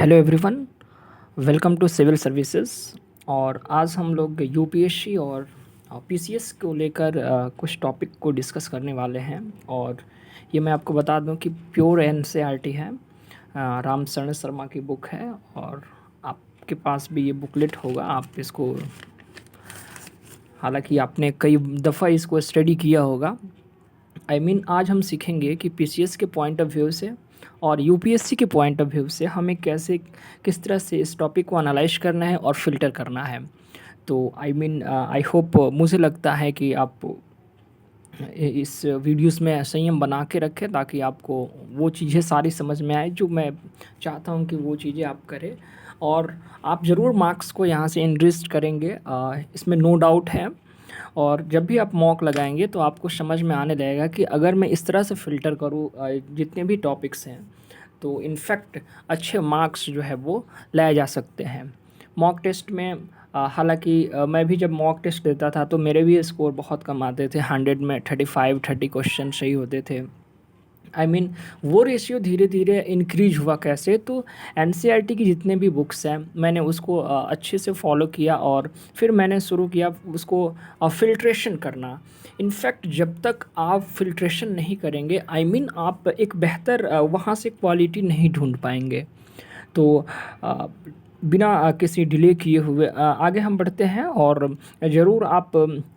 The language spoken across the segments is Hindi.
Hello everyone, welcome to civil services. और आज हम लोग यूपीएससी और पीसीएस को लेकर कुछ टॉपिक को डिस्कस करने वाले हैं। और ये मैं आपको बता दूं कि प्योर एनसीईआरटी है, रामशरण शर्मा की बुक है। और आपके पास भी ये बुकलेट होगा, आप इसको हालांकि आपने कई दफ़ा इसको स्टडी किया होगा। आज हम सीखेंगे कि पीसीएस के पॉइंट ऑफ व्यू से और यूपीएससी के पॉइंट ऑफ व्यू से हमें कैसे किस तरह से इस टॉपिक को एनालाइज करना है और फ़िल्टर करना है। तो आई होप, मुझे लगता है कि आप इस वीडियोस में संयम बना के रखें ताकि आपको वो चीज़ें सारी समझ में आए जो मैं चाहता हूँ कि वो चीज़ें आप करें। और आप ज़रूर मार्क्स को यहाँ से इनरिस्ट करेंगे, इसमें नो डाउट है। और जब भी आप मॉक लगाएंगे तो आपको समझ में आने लगेगा कि अगर मैं इस तरह से फ़िल्टर करूँ जितने भी टॉपिक्स हैं तो इनफैक्ट अच्छे मार्क्स जो है वो लाए जा सकते हैं। मॉक टेस्ट में हालांकि मैं भी जब मॉक टेस्ट देता था तो मेरे भी स्कोर बहुत कम आते थे, 100 में 35-30 क्वेश्चन सही होते थे। वो रेशियो धीरे धीरे इंक्रीज हुआ कैसे, तो एनसीईआरटी की जितने भी बुक्स हैं मैंने उसको अच्छे से फॉलो किया और फिर मैंने शुरू किया उसको फ़िल्ट्रेशन करना। इनफैक्ट जब तक आप फ़िल्ट्रेशन नहीं करेंगे आप एक बेहतर वहाँ से क्वालिटी नहीं ढूंढ पाएंगे। तो बिना किसी डिले किए हुए आगे हम बढ़ते हैं। और ज़रूर आप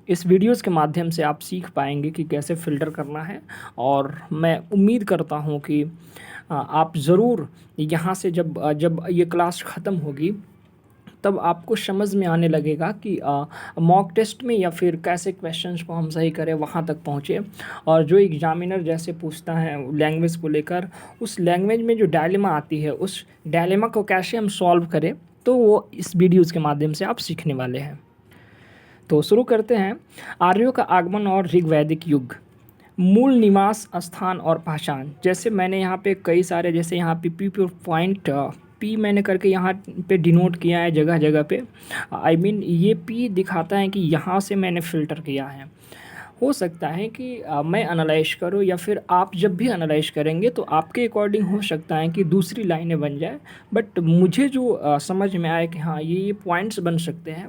इस वीडियोस के माध्यम से आप सीख पाएंगे कि कैसे फ़िल्टर करना है। और मैं उम्मीद करता हूँ कि आप ज़रूर यहाँ से जब जब ये क्लास ख़त्म होगी तब आपको समझ में आने लगेगा कि मॉक टेस्ट में या फिर कैसे क्वेश्चंस को हम सही करें वहाँ तक पहुँचे। और जो एग्जामिनर जैसे पूछता है लैंग्वेज को लेकर, उस लैंग्वेज में जो डायलेमा आती है उस डायलेमा को कैसे हम सॉल्व करें, तो वो इस वीडियोज़ के माध्यम से आप सीखने वाले हैं। तो शुरू करते हैं। आर्यों का आगमन और ऋग्वैदिक युग, मूल निवास स्थान और पहचान। जैसे मैंने यहाँ पे कई सारे, जैसे यहाँ पे पॉइंट पी मैंने करके यहाँ पे डिनोट किया है जगह जगह पे। ये पी दिखाता है कि यहाँ से मैंने फ़िल्टर किया है। हो सकता है कि मैं एनालाइज करूँ या फिर आप जब भी एनालाइज करेंगे तो आपके अकॉर्डिंग हो सकता है कि दूसरी लाइनें बन जाए। बट मुझे जो समझ में आया कि हाँ ये पॉइंट्स बन सकते हैं,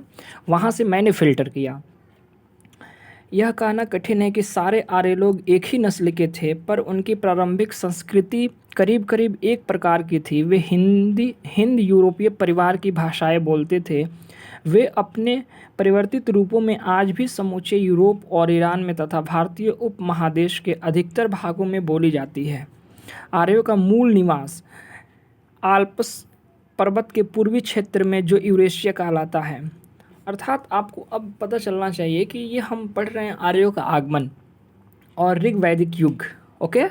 वहाँ से मैंने फ़िल्टर किया। यह कहना कठिन है कि सारे आर्य लोग एक ही नस्ल के थे, पर उनकी प्रारंभिक संस्कृति करीब करीब एक प्रकार की थी। वे हिंद यूरोपीय परिवार की भाषाएं बोलते थे। वे अपने परिवर्तित रूपों में आज भी समूचे यूरोप और ईरान में तथा भारतीय उपमहादेश के अधिकतर भागों में बोली जाती है। आर्यों का मूल निवास आल्प्स पर्वत के पूर्वी क्षेत्र में जो यूरेशिया कहलाता है। अर्थात आपको अब पता चलना चाहिए कि ये हम पढ़ रहे हैं आर्यों का आगमन और ऋग्वैदिक युग। ओके,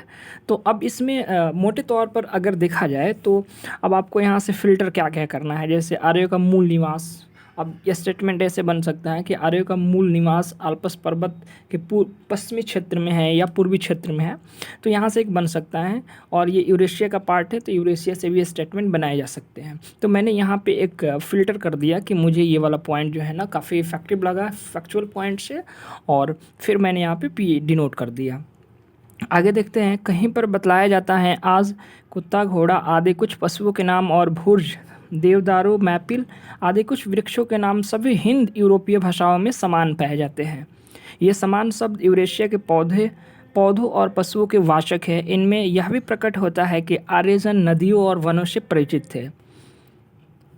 तो अब इसमें मोटे तौर पर अगर देखा जाए तो अब आपको यहाँ से फ़िल्टर क्या क्या करना है। जैसे आर्यों का मूल निवास, अब ये स्टेटमेंट ऐसे बन सकता है कि आर्यों का मूल निवास आल्प्स पर्वत के पश्चिमी क्षेत्र में है या पूर्वी क्षेत्र में है, तो यहाँ से एक बन सकता है। और ये यूरेशिया का पार्ट है तो यूरेशिया से भी स्टेटमेंट बनाए जा सकते हैं। तो मैंने यहाँ पे एक फ़िल्टर कर दिया कि मुझे ये वाला पॉइंट जो है ना काफ़ी इफेक्टिव लगा फैक्चुअल पॉइंट से, और फिर मैंने यहाँ पे पी डिनोट कर दिया। आगे देखते हैं। कहीं पर बतलाया जाता है आज कुत्ता, घोड़ा आदि कुछ पशुओं के नाम और भुर्ज, देवदारू, मैपिल आदि कुछ वृक्षों के नाम सभी हिंद यूरोपीय भाषाओं में समान पाए जाते हैं। ये समान शब्द यूरेशिया के पौधों और पशुओं के वाचक है। इनमें यह भी प्रकट होता है कि आर्यजन नदियों और वनों से परिचित थे।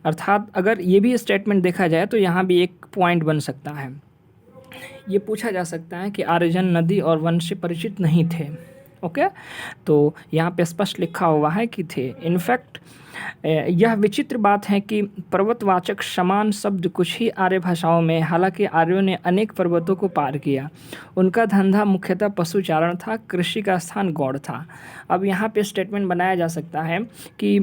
अर्थात अगर ये भी स्टेटमेंट देखा जाए तो यहाँ भी एक पॉइंट बन सकता है। ये पूछा जा सकता है कि आर्यजन नदी और वन से परिचित नहीं थे। ओके, तो यहाँ पे स्पष्ट लिखा हुआ है कि थे। इनफैक्ट यह विचित्र बात है कि पर्वतवाचक समान शब्द कुछ ही आर्य भाषाओं में, हालांकि आर्यों ने अनेक पर्वतों को पार किया। उनका धंधा मुख्यतः पशुचारण था, कृषि का स्थान गौड़ था। अब यहाँ पे स्टेटमेंट बनाया जा सकता है कि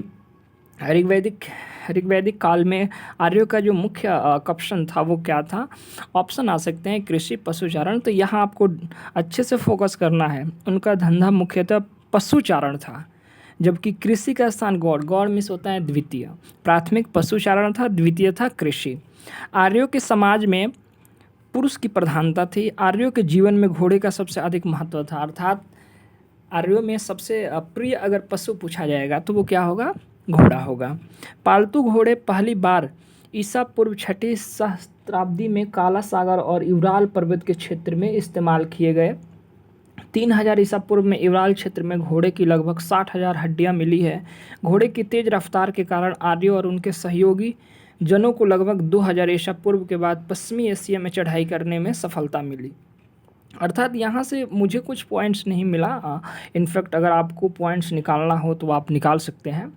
ऋग्वैदिक काल में आर्यों का जो मुख्य ऑप्शन था वो क्या था। ऑप्शन आ सकते हैं कृषि, पशुचारण। तो यहाँ आपको अच्छे से फोकस करना है। उनका धंधा मुख्यतः पशुचारण था, जबकि कृषि का स्थान गौड़ मिस होता है द्वितीय। प्राथमिक पशुचारण था, द्वितीय था कृषि। आर्यों के समाज में पुरुष की प्रधानता थी। आर्यों के जीवन में घोड़े का सबसे अधिक महत्व था। अर्थात आर्यों में सबसे प्रिय अगर पशु पूछा जाएगा तो वो क्या होगा, घोड़ा होगा। पालतू घोड़े पहली बार ईसा पूर्व 6वीं सहस्त्राब्दी में काला सागर और यूराल पर्वत के क्षेत्र में इस्तेमाल किए गए। 3000 ईसा पूर्व में यूराल क्षेत्र में घोड़े की लगभग 60,000 हड्डियां मिली है। घोड़े की तेज रफ्तार के कारण आर्यों और उनके सहयोगी जनों को लगभग 2000 ईसा पूर्व के बाद पश्चिमी एशिया में चढ़ाई करने में सफलता मिली। अर्थात यहाँ से मुझे कुछ पॉइंट्स नहीं मिला। इनफैक्ट अगर आपको पॉइंट्स निकालना हो तो आप निकाल सकते हैं।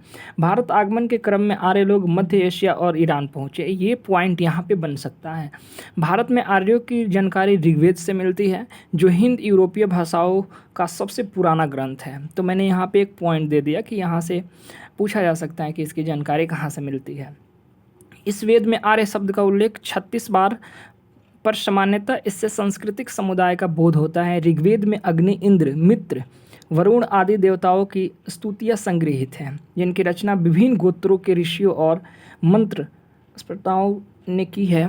भारत आगमन के क्रम में आर्य लोग मध्य एशिया और ईरान पहुँचे, ये पॉइंट यहाँ पे बन सकता है। भारत में आर्यों की जानकारी ऋग्वेद से मिलती है, जो हिंद यूरोपीय भाषाओं का सबसे पुराना ग्रंथ है। तो मैंने यहाँ पर एक पॉइंट दे दिया कि यहाँ से पूछा जा सकता है कि इसकी जानकारी कहाँ से मिलती है। इस वेद में आर्य शब्द का उल्लेख 36 बार पर सामान्यतः इससे सांस्कृतिक समुदाय का बोध होता है। ऋग्वेद में अग्नि, इंद्र, मित्र, वरुण आदि देवताओं की स्तुतियाँ संग्रहित हैं, जिनकी रचना विभिन्न गोत्रों के ऋषियों और मंत्र स्पर्ताओं ने की है।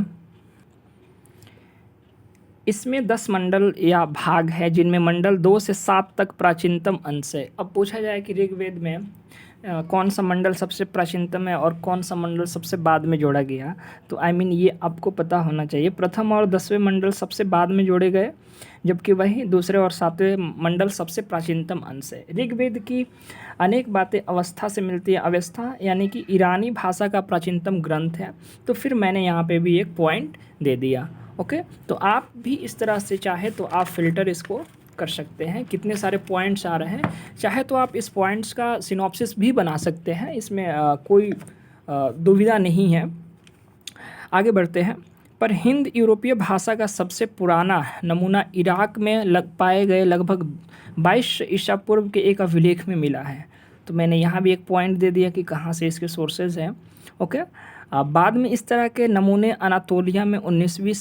इसमें 10 मंडल या भाग है, जिनमें मंडल 2 से 7 तक प्राचीनतम अंश है। अब पूछा जाए कि ऋग्वेद में कौन सा मंडल सबसे प्राचीनतम है और कौन सा मंडल सबसे बाद में जोड़ा गया, तो ये आपको पता होना चाहिए। प्रथम और 10वें मंडल सबसे बाद में जोड़े गए, जबकि वही दूसरे और 7वें मंडल सबसे प्राचीनतम अंश है। ऋग्वेद की अनेक बातें अवस्था से मिलती है। अवस्था यानी कि ईरानी भाषा का प्राचीनतम ग्रंथ है। तो फिर मैंने यहाँ पे भी एक पॉइंट दे दिया। ओके, तो आप भी इस तरह से चाहे तो आप फिल्टर इसको कर सकते हैं। कितने सारे पॉइंट्स आ रहे हैं, चाहे तो आप इस पॉइंट्स का सिनॉप्सिस भी बना सकते हैं, इसमें कोई दुविधा नहीं है। आगे बढ़ते हैं। पर हिंद यूरोपीय भाषा का सबसे पुराना नमूना इराक में पाए गए लगभग 22 ईसा पूर्व के एक अभिलेख में मिला है। तो मैंने यहाँ भी एक पॉइंट दे दिया कि कहाँ से इसके सोर्सेज हैं। ओके, बाद में इस तरह के नमूने अनातोलिया में 19वीं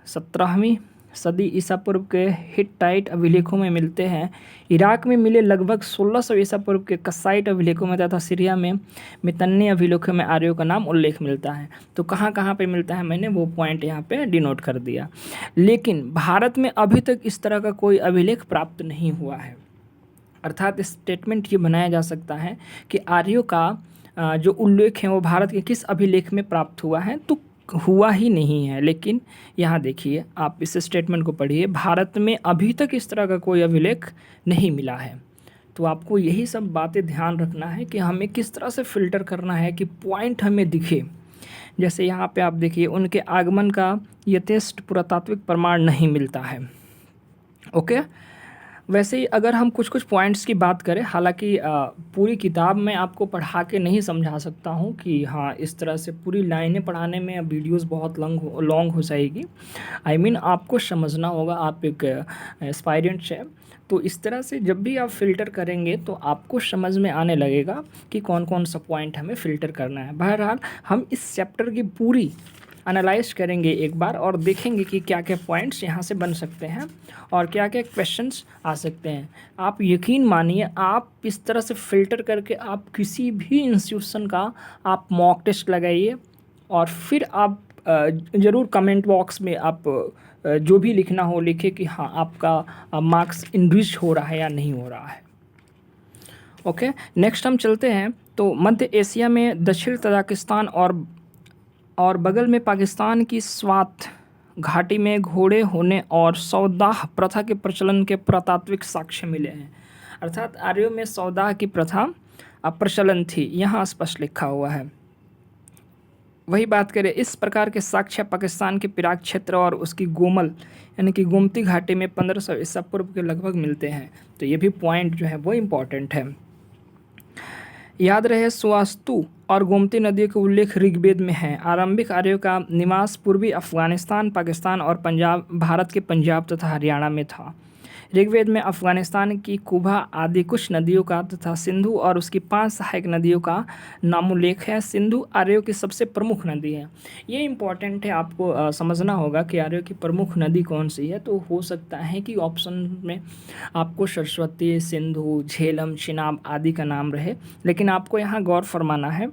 17वीं सदी ईसा पूर्व के हिट्टाइट अभिलेखों में मिलते हैं। इराक में मिले लगभग 1600 ईसा पूर्व के कसाइट अभिलेखों में तथा सीरिया में मितन्नी अभिलेखों में आर्यों का नाम उल्लेख मिलता है। तो कहाँ कहाँ पे मिलता है, मैंने वो पॉइंट यहाँ पे डिनोट कर दिया। लेकिन भारत में अभी तक इस तरह का कोई अभिलेख प्राप्त नहीं हुआ है। अर्थात स्टेटमेंट ये बनाया जा सकता है कि आर्यों का जो उल्लेख है वो भारत के किस अभिलेख में प्राप्त हुआ है, तो हुआ ही नहीं है। लेकिन यहाँ देखिए, आप इस स्टेटमेंट को पढ़िए, भारत में अभी तक इस तरह का कोई अभिलेख नहीं मिला है। तो आपको यही सब बातें ध्यान रखना है कि हमें किस तरह से फ़िल्टर करना है कि पॉइंट हमें दिखे। जैसे यहाँ पे आप देखिए, उनके आगमन का यथेष्ट पुरातात्विक प्रमाण नहीं मिलता है। ओके, वैसे ही अगर हम कुछ कुछ पॉइंट्स की बात करें, हालांकि पूरी किताब मैं आपको पढ़ा के नहीं समझा सकता हूँ कि हाँ इस तरह से पूरी लाइनें पढ़ाने में वीडियोस बहुत लॉन्ग हो जाएगी। आपको समझना होगा, आप एक एस्पायरेंट्स है, तो इस तरह से जब भी आप फ़िल्टर करेंगे तो आपको समझ में आने लगेगा कि कौन कौन सा पॉइंट हमें फ़िल्टर करना है। बहरहाल हम इस चैप्टर की पूरी एनालाइज करेंगे एक बार और देखेंगे कि क्या क्या पॉइंट्स यहाँ से बन सकते हैं और क्या क्या क्वेश्चंस आ सकते हैं। आप यकीन मानिए, आप इस तरह से फ़िल्टर करके आप किसी भी इंस्टीट्यूशन का आप मॉक टेस्ट लगाइए और फिर आप ज़रूर कमेंट बॉक्स में आप जो भी लिखना हो लिखे कि हाँ आपका मार्क्स इनरिच हो रहा है या नहीं हो रहा है। ओके, नेक्स्ट हम चलते हैं। तो मध्य एशिया में दक्षिण तजाकिस्तान और बगल में पाकिस्तान की स्वात घाटी में घोड़े होने और सौदाह प्रथा के प्रचलन के पुरातात्विक साक्ष्य मिले हैं। अर्थात आर्यों में सौदाह की प्रथा प्रचलन थी, यहाँ स्पष्ट लिखा हुआ है। वही बात करें, इस प्रकार के साक्ष्य पाकिस्तान के पिराक क्षेत्र और उसकी गोमल यानी कि गोमती घाटी में 1500 ईसा पूर्व के लगभग मिलते हैं। तो ये भी पॉइंट जो है वो इम्पॉर्टेंट है। याद रहे, सुवास्तु और गोमती नदियों के उल्लेख ऋग्वेद में है। आरंभिक आर्यों का निवास पूर्वी अफगानिस्तान, पाकिस्तान और पंजाब, भारत के पंजाब तथा हरियाणा में था। ऋग्वेद में अफगानिस्तान की कुबा आदि कुछ नदियों का तथा सिंधु और उसकी 5 सहायक नदियों का नामोल्लेख है। सिंधु आर्यों की सबसे प्रमुख नदी है। ये इम्पॉर्टेंट है, आपको समझना होगा कि आर्यों की प्रमुख नदी कौन सी है। तो हो सकता है कि ऑप्शन में आपको सरस्वती, सिंधु, झेलम, चिनाब आदि का नाम रहे, लेकिन आपको यहाँ गौर फरमाना है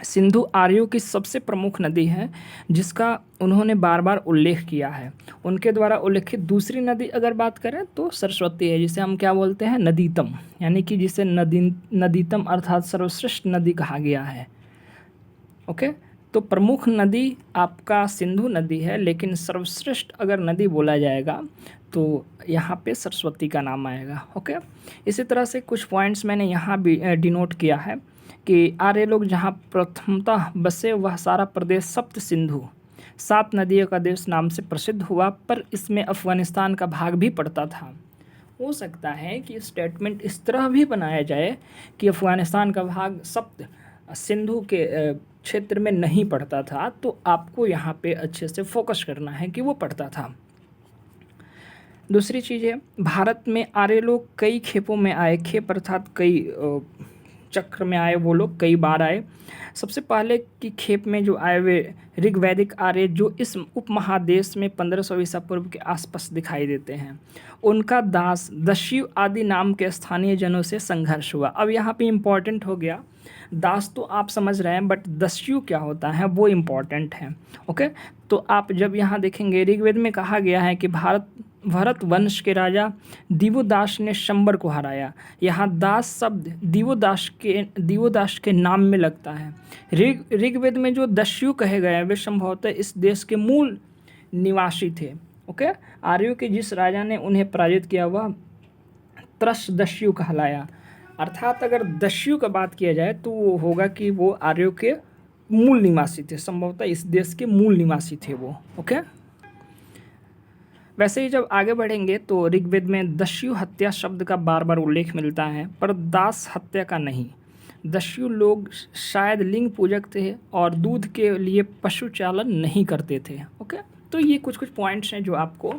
सिंधु आर्यों की सबसे प्रमुख नदी है जिसका उन्होंने बार बार उल्लेख किया है। उनके द्वारा उल्लेखित दूसरी नदी अगर बात करें तो सरस्वती है, जिसे हम क्या बोलते हैं, नदीतम, यानी कि जिसे नदीतम अर्थात सर्वश्रेष्ठ नदी कहा गया है। ओके, तो प्रमुख नदी आपका सिंधु नदी है, लेकिन सर्वश्रेष्ठ अगर नदी बोला जाएगा तो यहाँ पे सरस्वती का नाम आएगा। ओके, इसी तरह से कुछ पॉइंट्स मैंने यहाँ भी डिनोट किया है कि आर्य लोग जहाँ प्रथमतः बसे वह सारा प्रदेश सप्त सिंधु, 7 नदियों का देश नाम से प्रसिद्ध हुआ, पर इसमें अफ़गानिस्तान का भाग भी पड़ता था। हो सकता है कि स्टेटमेंट इस तरह भी बनाया जाए कि अफ़गानिस्तान का भाग सप्त सिंधु के क्षेत्र में नहीं पड़ता था, तो आपको यहाँ पे अच्छे से फोकस करना है कि वो पड़ता था। दूसरी चीज़ है, भारत में आर्य लोग कई खेपों में आए। खेप अर्थात कई चक्र में आए, वो लोग कई बार आए। सबसे पहले की खेप में जो आए वे ऋग्वैदिक आर्य, जो इस उपमहादेश में 1500 ईसा पूर्व के आसपास दिखाई देते हैं। उनका दास दस्यु आदि नाम के स्थानीय जनों से संघर्ष हुआ। अब यहाँ पे इम्पॉर्टेंट हो गया, दास तो आप समझ रहे हैं, बट दस्यु क्या होता है वो इम्पॉर्टेंट है। ओके, तो आप जब यहाँ देखेंगे ऋग्वेद में कहा गया है कि भरत वंश के राजा दिवोदास ने शंबर को हराया। यहाँ दास शब्द दिवोदास के नाम में लगता है। ऋग्वेद में जो दस्यु कहे गए हैं वे संभवतः इस देश के मूल निवासी थे। ओके, आर्यों के जिस राजा ने उन्हें पराजित किया वह त्रसदस्यु कहलाया। अर्थात अगर दस्यु का बात किया जाए तो वो होगा कि वो आर्यों के मूल निवासी थे, संभवतः इस देश के मूल निवासी थे वो। ओके, वैसे ही जब आगे बढ़ेंगे तो ऋग्वेद में दस्यु हत्या शब्द का बार बार उल्लेख मिलता है, पर दास हत्या का नहीं। दस्यु लोग शायद लिंग पूजक थे और दूध के लिए पशु चालन नहीं करते थे। ओके, तो ये कुछ पॉइंट्स हैं जो आपको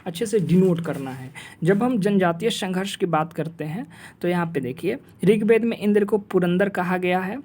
अच्छे से डिनोट करना है। जब हम जनजातीय संघर्ष की बात करते हैं तो यहाँ पे देखिए, ऋग्वेद में इंद्र को पुरंदर कहा गया है,